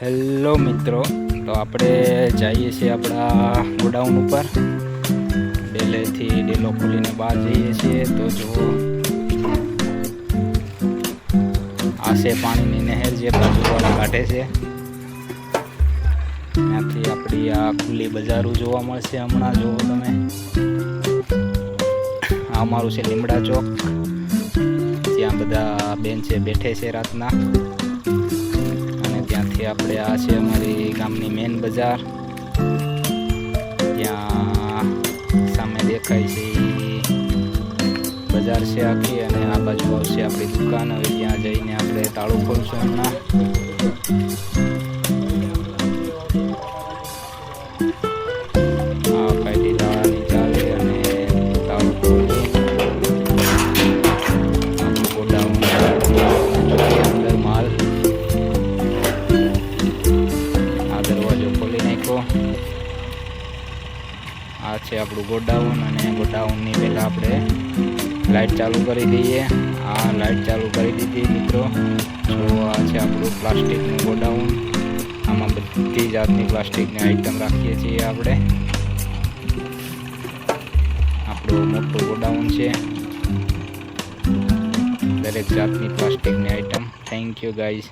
Hello મિત્રો, તો આપણે જઈએ છીએ આપણા ગોડાઉન ઉપર. ડેલેથી ડેલો ખોલીને બહાર જઈએ છીએ. તો જુઓ, આ છે પાણીની નહેર જે બાજુવાળા કાઢે છે. ત્યાંથી આપણી આ ખુલ્લી બજારો જોવા મળશે. હમણાં જુઓ તમે, આ અમારું છે લીમડા ચોક. ત્યાં બધા બેન છે બેઠે છે રાતના. ત્યાંથી આપણે આ છે અમારી ગામની મેન બજાર. ત્યાં સામે દેખાય છે બજાર છે આખી, અને આ બાજુ આવશે આપણી દુકાન. હવે ત્યાં જઈને આપણે તાળું ખોલશું હમણાં. આ કાયદી તાળાની ચાલે અને તાળું ખોલી ગોડાઉન અંદર માલ. આ છે આપણું ગોડાઉન, અને ગોડાઉનની પહેલાં આપણે લાઇટ ચાલુ કરી દઈએ. આ લાઇટ ચાલુ કરી દીધી મિત્રો. તો આ છે આપણું પ્લાસ્ટિકનું ગોડાઉન. આમાં બધી જાતની પ્લાસ્ટિકની આઈટમ રાખીએ છીએ આપણે. આપણું મોટું ગોડાઉન છે, દરેક જાતની પ્લાસ્ટિકની આઈટમ. Thank you guys.